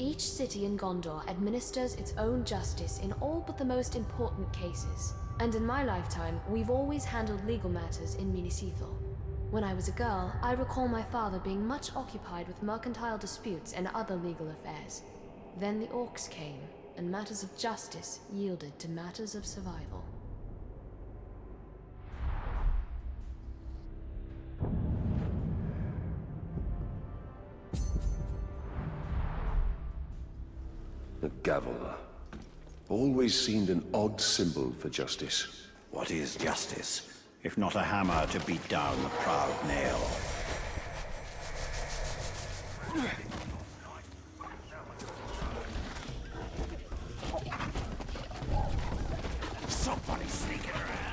Each city in Gondor administers its own justice in all but the most important cases. And in my lifetime, we've always handled legal matters in Minas Ithil. When I was a girl, I recall my father being much occupied with mercantile disputes and other legal affairs. Then the orcs came, and matters of justice yielded to matters of survival. The gavel. Always seemed an odd symbol for justice. What is justice, if not a hammer to beat down the proud nail? Somebody sneaking around!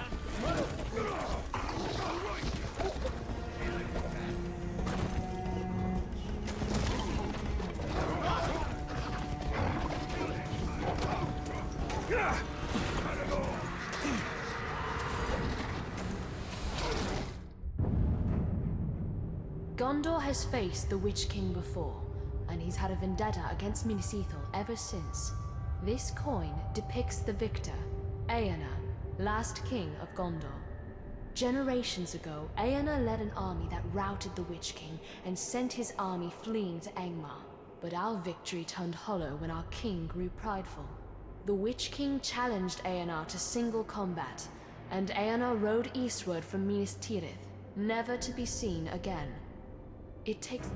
Gondor has faced the Witch King before, and he's had a vendetta against Minas Ithil ever since. This coin depicts the victor, Eärnur, last king of Gondor. Generations ago, Eärnur led an army that routed the Witch King and sent his army fleeing to Angmar. But our victory turned hollow when our king grew prideful. The Witch King challenged Eärnur to single combat, and Eärnur rode eastward from Minas Tirith, never to be seen again. It takes...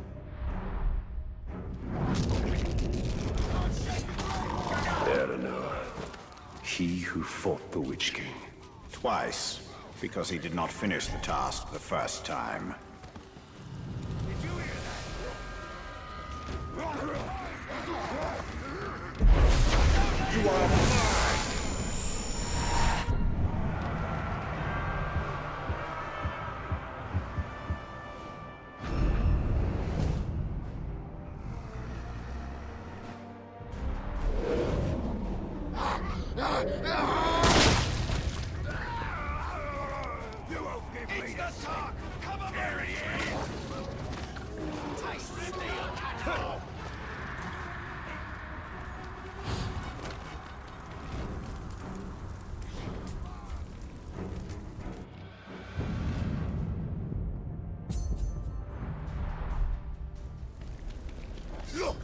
Eärnur. He who fought the Witch King. Twice, because he did not finish the task the first time. You are mine! You won't give me the talk! Come on, there he is! Taste the deal! Look!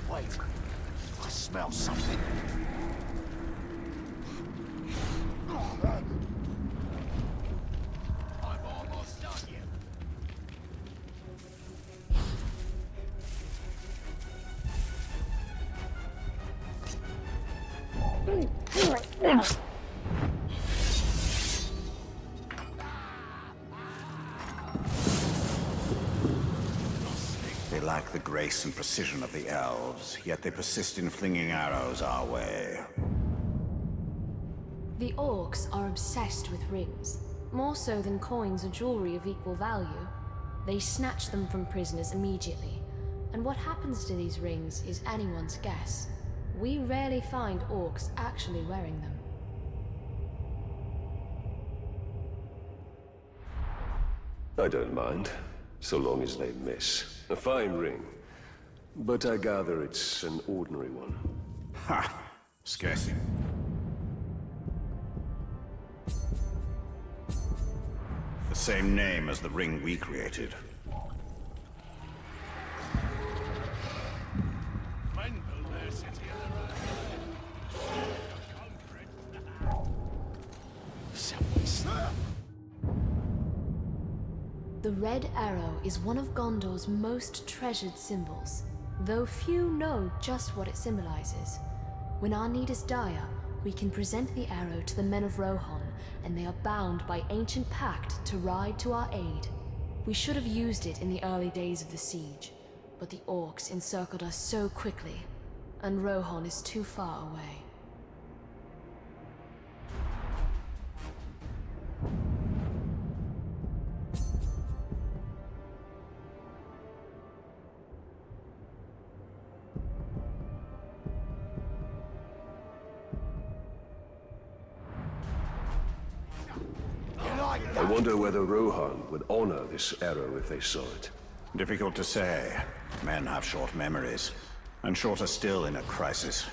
Wait, I smell something. I'm almost done here. They lack the grace and precision of the elves, yet they persist in flinging arrows our way. The orcs are obsessed with rings, more so than coins or jewelry of equal value. They snatch them from prisoners immediately, and what happens to these rings is anyone's guess. We rarely find orcs actually wearing them. I don't mind, so long as they miss. A fine ring. But I gather it's an ordinary one. Ha! Scarcely. The same name as the ring we created. The Red Arrow is one of Gondor's most treasured symbols, though few know just what it symbolizes. When our need is dire, we can present the arrow to the men of Rohan, and they are bound by ancient pact to ride to our aid. We should have used it in the early days of the siege, but the orcs encircled us so quickly, and Rohan is too far away. wonder whether Rohan would honor this arrow if they saw it. Difficult to say. Men have short memories, and shorter still in a crisis.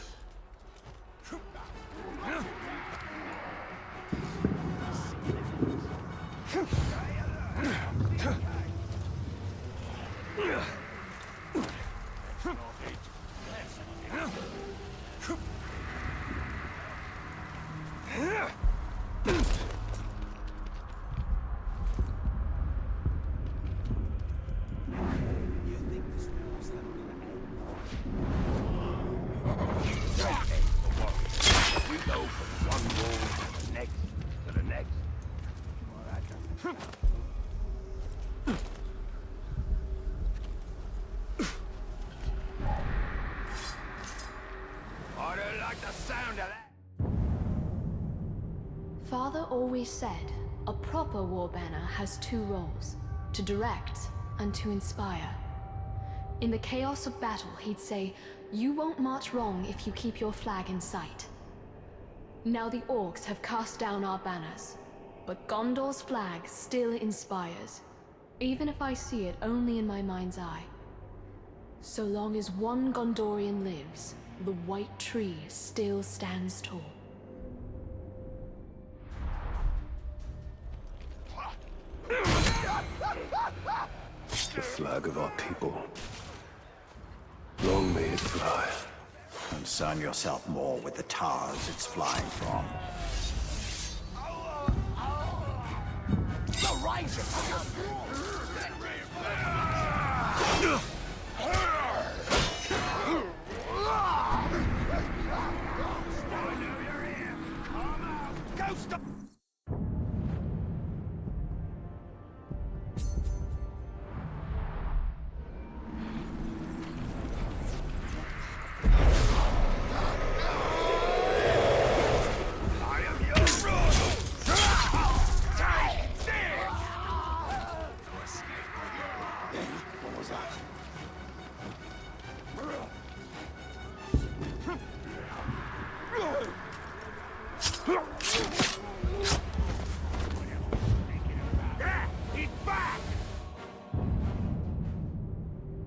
Father always said, a proper war banner has two roles, to direct and to inspire. In the chaos of battle, he'd say, you won't march wrong if you keep your flag in sight. Now the orcs have cast down our banners, but Gondor's flag still inspires, even if I see it only in my mind's eye. So long as one Gondorian lives, the white tree still stands tall. The flag of our people. Long may it fly. Concern yourself more with the towers it's flying from. The Ranger! Go stop!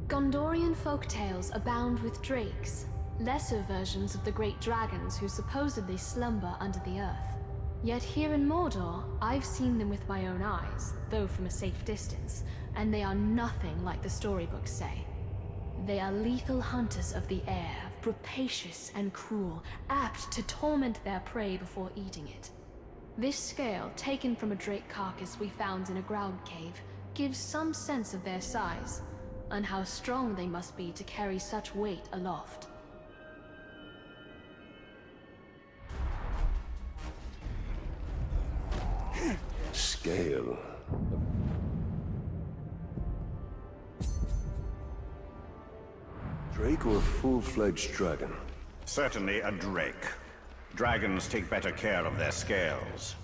Gondorian folktales abound with drakes, lesser versions of the great dragons who supposedly slumber under the earth. Yet here in Mordor, I've seen them with my own eyes, though from a safe distance, and they are nothing like the storybooks say. They are lethal hunters of the air, rapacious and cruel, apt to torment their prey before eating it. This scale, taken from a drake carcass we found in a ground cave, gives some sense of their size, and how strong they must be to carry such weight aloft. Scale. Drake or full-fledged dragon? Certainly a drake. Dragons take better care of their scales.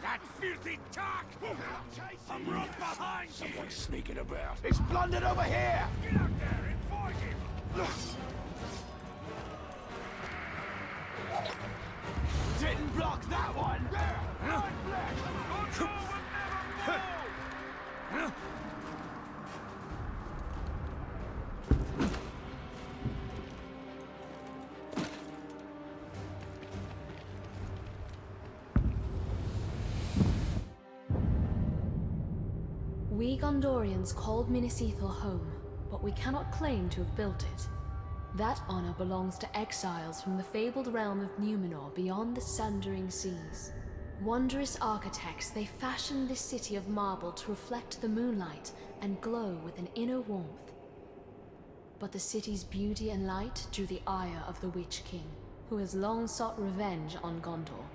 That filthy talk! I'm right behind you! Someone's sneaking about. It's plundered over here! Get out there and fight him! Didn't block that one! We Gondorians called Minas Ithil home, but we cannot claim to have built it. That honor belongs to exiles from the fabled realm of Numenor beyond the sundering seas. Wondrous architects, they fashioned this city of marble to reflect the moonlight and glow with an inner warmth. But the city's beauty and light drew the ire of the Witch King, who has long sought revenge on Gondor.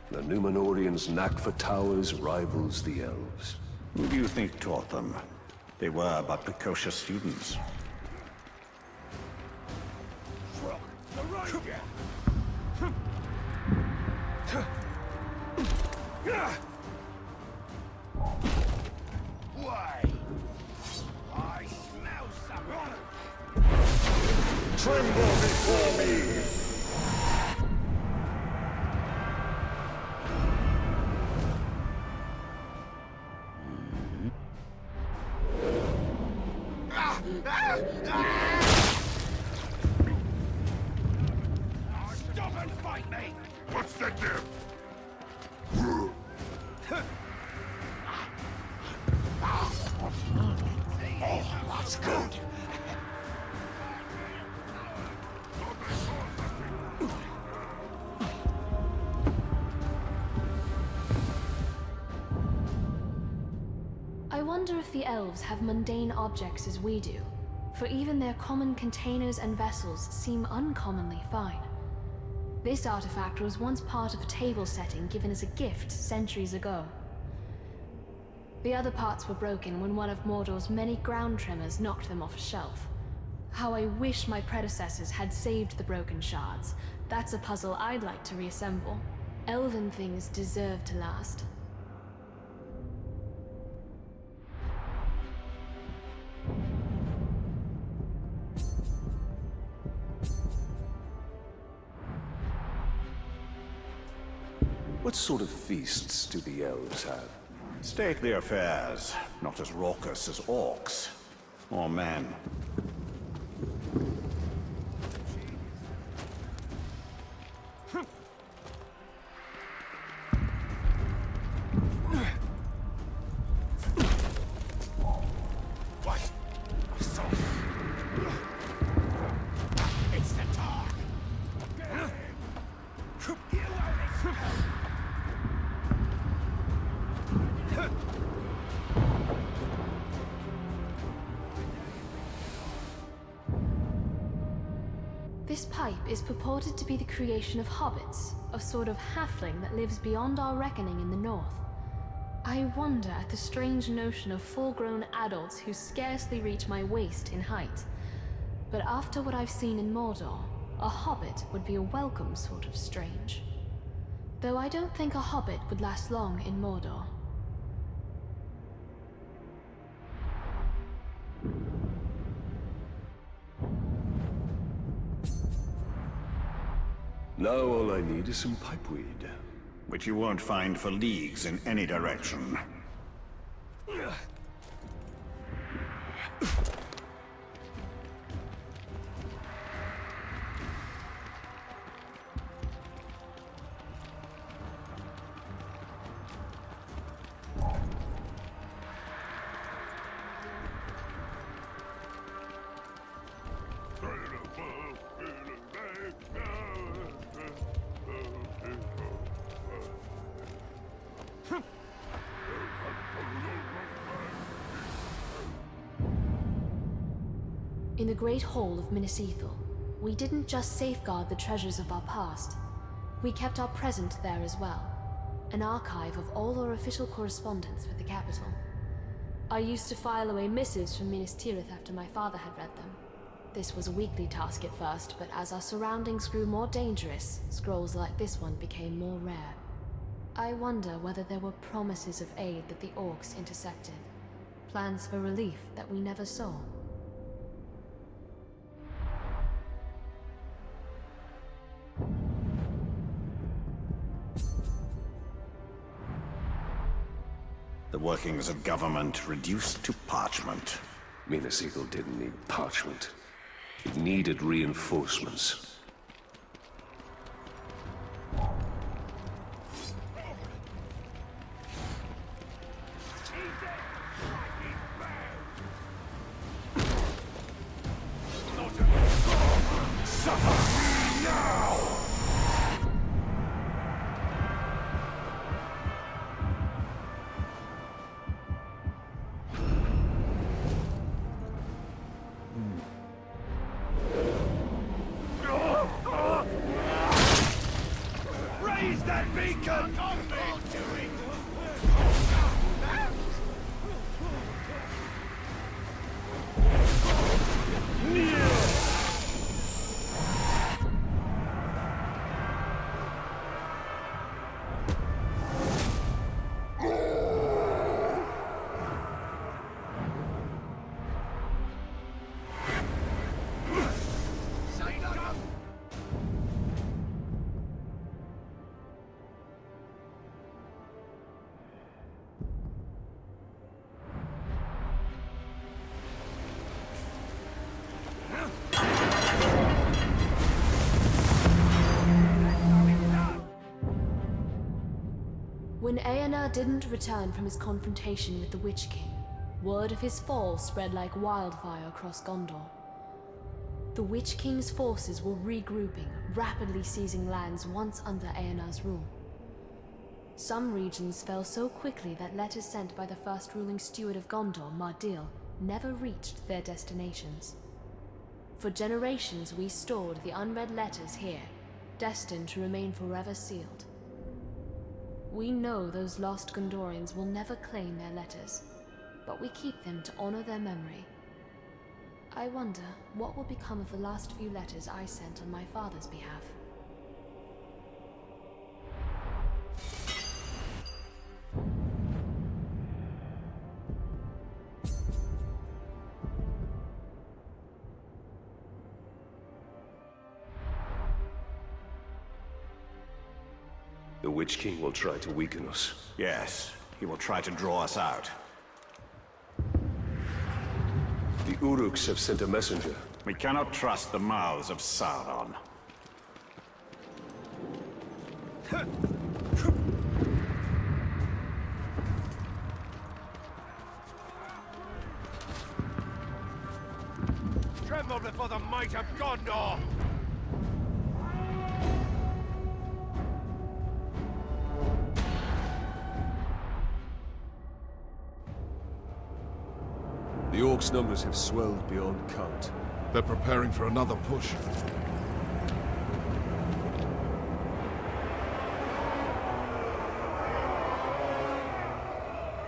The Numenorians' knack for towers rivals the elves. Who do you think taught them? They were but precocious students. The Ranger! Wait! I smell something! Tremble before me! Stop and fight me! What's that there? Oh, that's good! I wonder if the elves have mundane objects as we do, for even their common containers and vessels seem uncommonly fine. This artifact was once part of a table setting given as a gift centuries ago. The other parts were broken when one of Mordor's many ground tremors knocked them off a shelf. How I wish my predecessors had saved the broken shards. That's a puzzle I'd like to reassemble. Elven things deserve to last. What sort of feasts do the elves have? Stately affairs, not as raucous as orcs or men. What? So... It's the talk! Get him! You owe this! This pipe is purported to be the creation of hobbits, a sort of halfling that lives beyond our reckoning in the north. I wonder at the strange notion of full-grown adults who scarcely reach my waist in height. But after what I've seen in Mordor, a hobbit would be a welcome sort of strange. Though I don't think a hobbit would last long in Mordor. Now all I need is some pipeweed. Which you won't find for leagues in any direction. In the Great Hall of Minas Ithil, we didn't just safeguard the treasures of our past. We kept our present there as well. An archive of all our official correspondence with the capital. I used to file away missives from Minas Tirith after my father had read them. This was a weekly task at first, but as our surroundings grew more dangerous, scrolls like this one became more rare. I wonder whether there were promises of aid that the orcs intercepted. Plans for relief that we never saw. The workings of government reduced to parchment. Minas Ithil didn't need parchment. It needed reinforcements. Raise that beacon! When Aenar didn't return from his confrontation with the Witch King, word of his fall spread like wildfire across Gondor. The Witch King's forces were regrouping, rapidly seizing lands once under Aenar's rule. Some regions fell so quickly that letters sent by the first ruling steward of Gondor, Mardil, never reached their destinations. For generations we stored the unread letters here, destined to remain forever sealed. We know those lost Gondorians will never claim their letters, but we keep them to honor their memory. I wonder what will become of the last few letters I sent on my father's behalf. The Witch King will try to weaken us. Yes, he will try to draw us out. The Uruks have sent a messenger. We cannot trust the mouths of Sauron. Tremble before the might of Gondor! The Orcs' numbers have swelled beyond count. They're preparing for another push.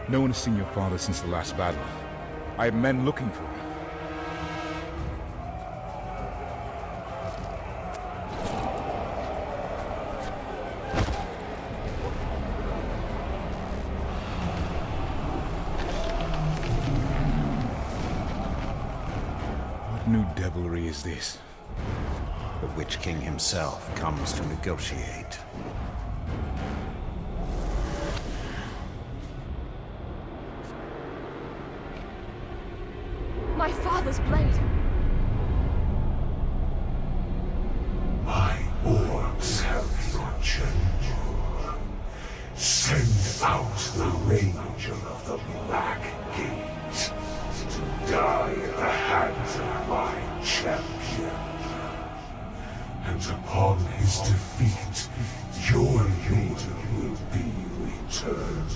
No one has seen your father since the last battle. I have men looking for him. What new devilry is this? The Witch King himself comes to negotiate. My father's blade! My orcs have your general. Send out the Ranger of the Black Gate to die at the hands of my champion. And upon his defeat, your leader will be returned.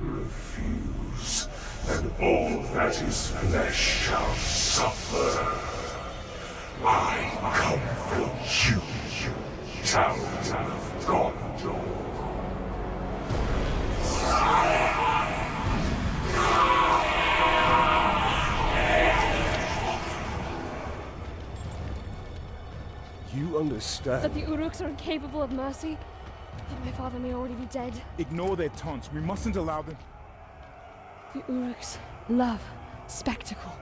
Refuse, and all that is flesh shall suffer. I come for you, town of Gondor. You understand? That the Uruks are incapable of mercy? That my father may already be dead? Ignore their taunts. We mustn't allow them. The Uruks love spectacle.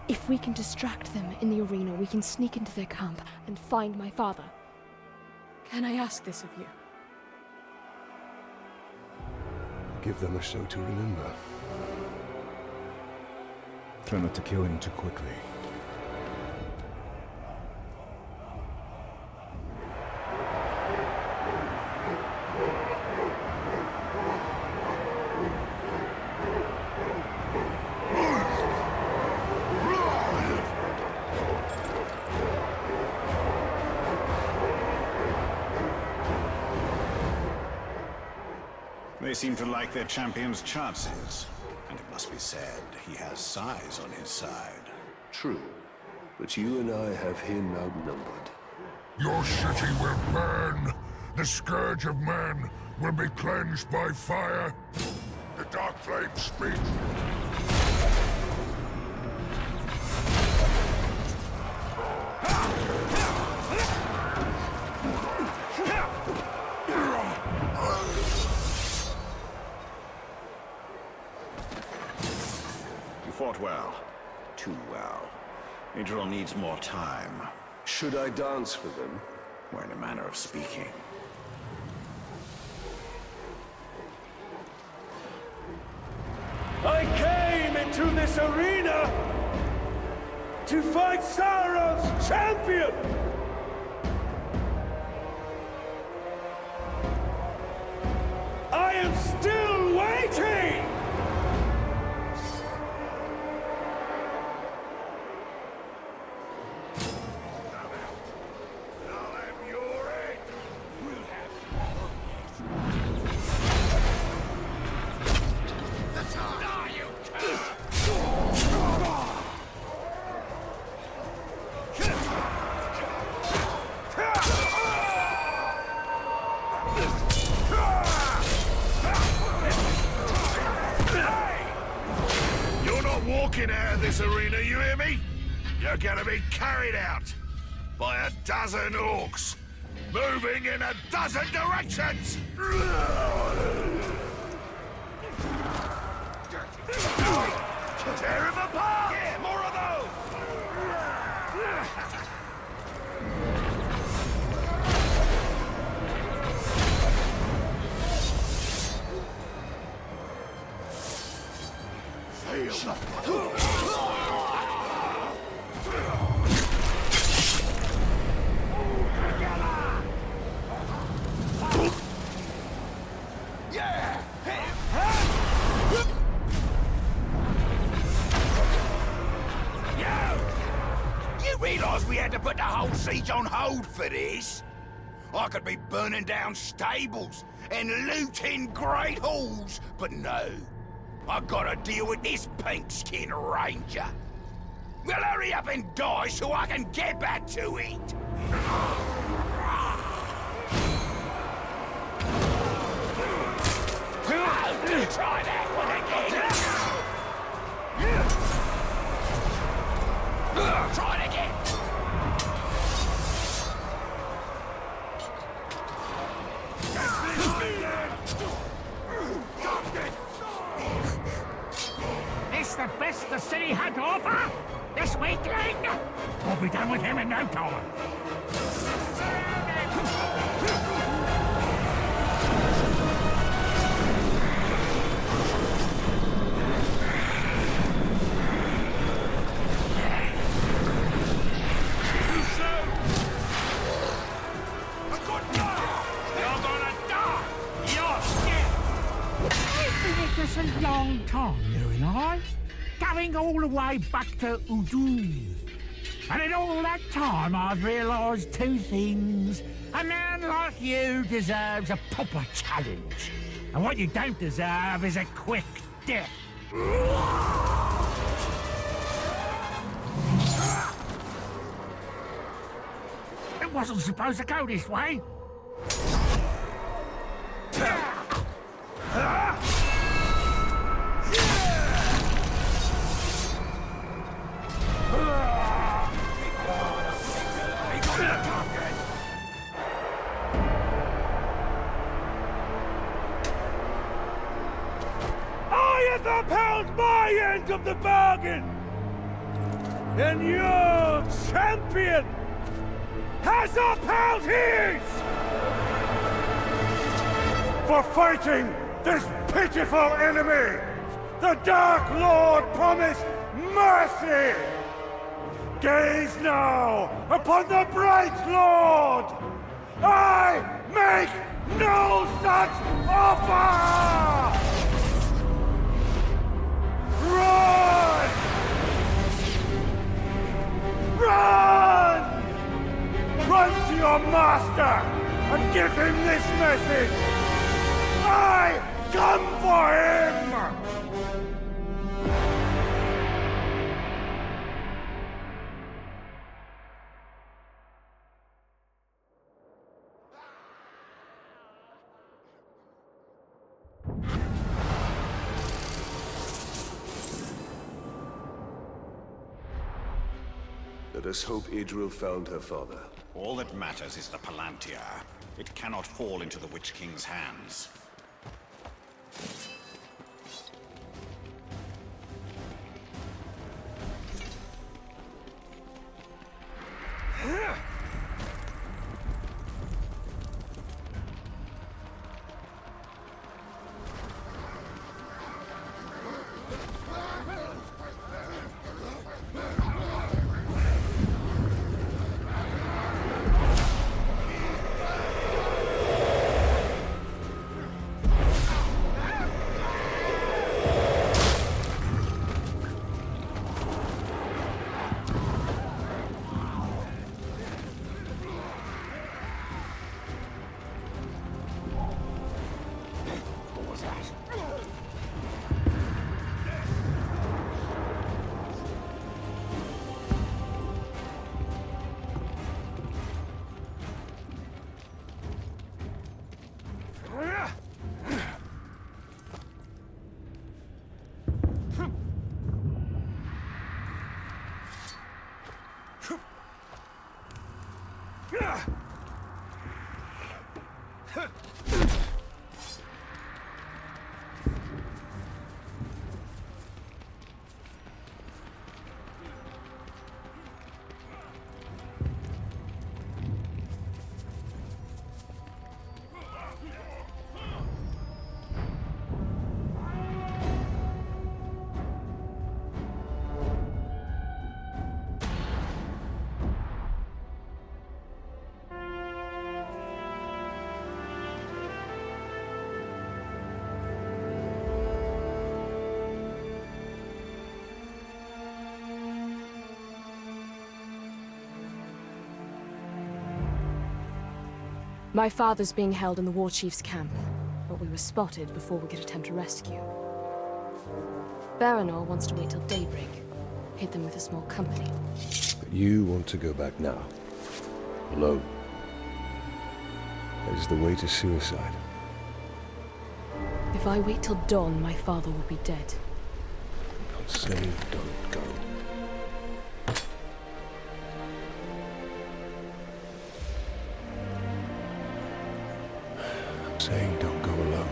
If we can distract them in the arena, we can sneak into their camp and find my father. Can I ask this of you? Give them a show to remember. Try not to kill him too quickly. They seem to like their champion's chances. And it must be said, he has size on his side. True, but you and I have him outnumbered. Your city will burn. The scourge of man will be cleansed by fire. The dark flames speak. You fought well. Too well. Idril needs more time. Should I dance for them? Or in a manner of speaking. I came into this arena to fight Sauron's champion! am still waiting! Walking out of this arena, you hear me? You're gonna be carried out by a dozen orcs, moving in a dozen directions! Tear him apart! Yeah, more of those! Yeah! You realise we had to put the whole siege on hold for this? I could be burning down stables and looting great halls, but no. I gotta deal with this pink-skinned ranger. Well, hurry up and die so I can get back to it! Try that one again! Try it again! This the best the city had to offer? This weakling? We'll be done with him in no time. It's a long time, you and I. Going all the way back to Udun. And in all that time, I've realised two things. A man like you deserves a proper challenge. And what you don't deserve is a quick death. It wasn't supposed to go this way. I have upheld my end of the bargain! And your champion has upheld his! For fighting this pitiful enemy, the Dark Lord promised mercy! Gaze now upon the Bright Lord! I make no such offer! Run! Run! Run to your master and give him this message! I come for him! Let us hope Idril found her father. All that matters is the Palantir. It cannot fall into the Witch King's hands. My father's being held in the war chief's camp, but we were spotted before we could attempt a rescue. Baranor wants to wait till daybreak, hit them with a small company. But you want to go back now. Alone. That is the way to suicide. If I wait till dawn, my father will be dead. Don't say don't go. I'm saying don't go alone.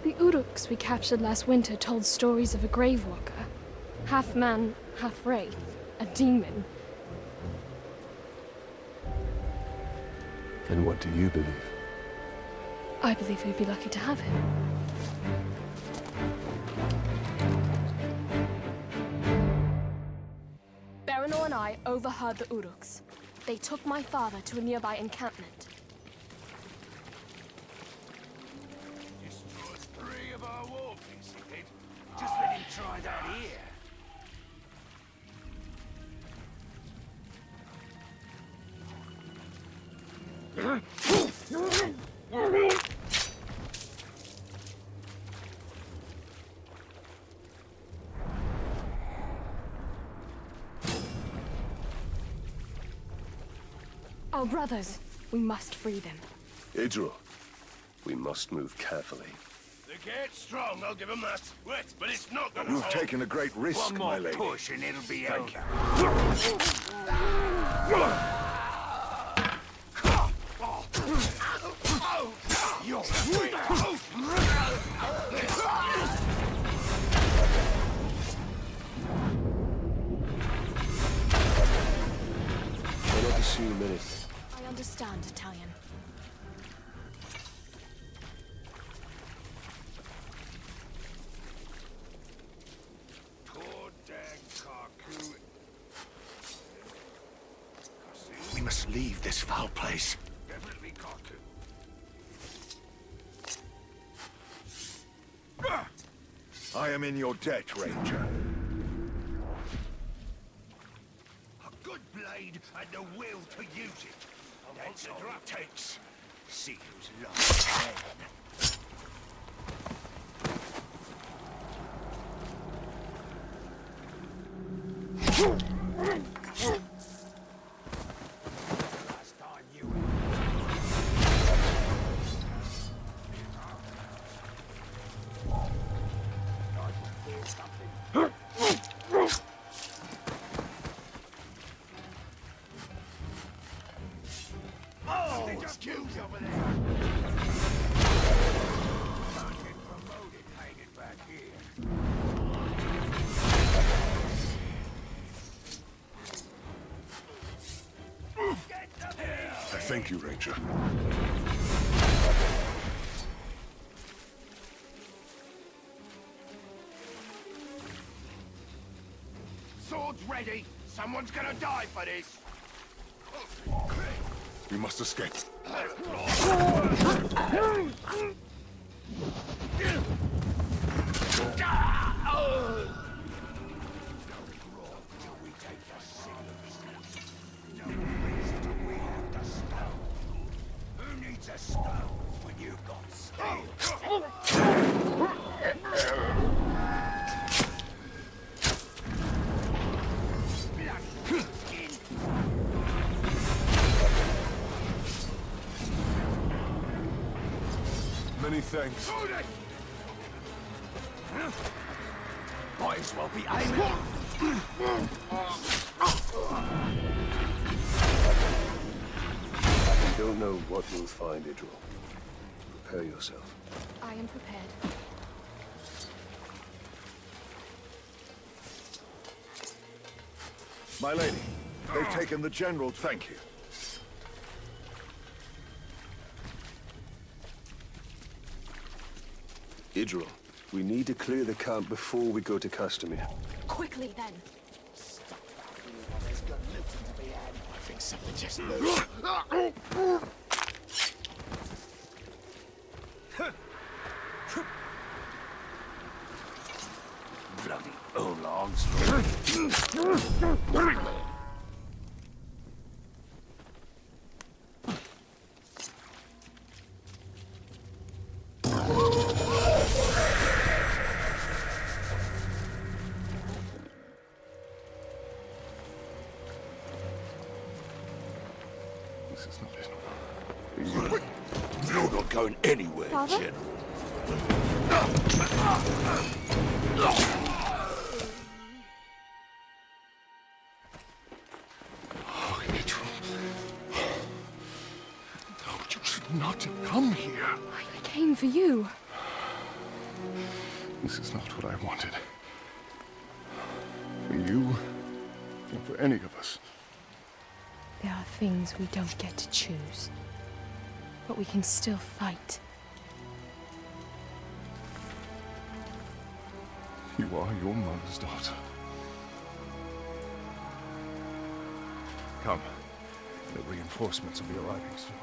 The Uruks we captured last winter told stories of a grave walker. Half man, half wraith. A demon. And what do you believe? I believe we'd be lucky to have him. Baranor and I overheard the Uruks. They took my father to a nearby encampment. Destroyed 3 of our war pieces, he did. Just let him try that here. Our brothers. We must free them. Idril, we must move carefully. They get strong, I'll give them that. Wait, but it's not gonna You've hold. taken a great risk, One more my lady. push and it'll be Thank over. You're free. I'll not assume anything. I understand, Italian. Poor dang Karku. We must leave this foul place. Definitely Karku. I am in your debt, Ranger. A good blade and the will to use it. That's all it takes. See who's lost then. Last time you Oh, excuse over there. Can't get promoted hanging back here. Thank you, Ranger. Swords ready. Someone's gonna die for this. We must escape. Who needs a stone when you've got steel? Many thanks. Might as well be aiming. You don't know what we'll find, Idril. Prepare yourself. I am prepared. My lady, they've taken the general. Thank you. Idril, we need to clear the camp before we go to Castamere. Quickly, then. There's I think something just moved. Bloody Olags. This is not it. You're not going anywhere, Father? General. Oh, Mitchell. No, you should not have come here. I came for you. This is not what I wanted. For you, or for any of us. There are things we don't get to choose. But we can still fight. You are your mother's daughter. Come. The reinforcements will be arriving soon.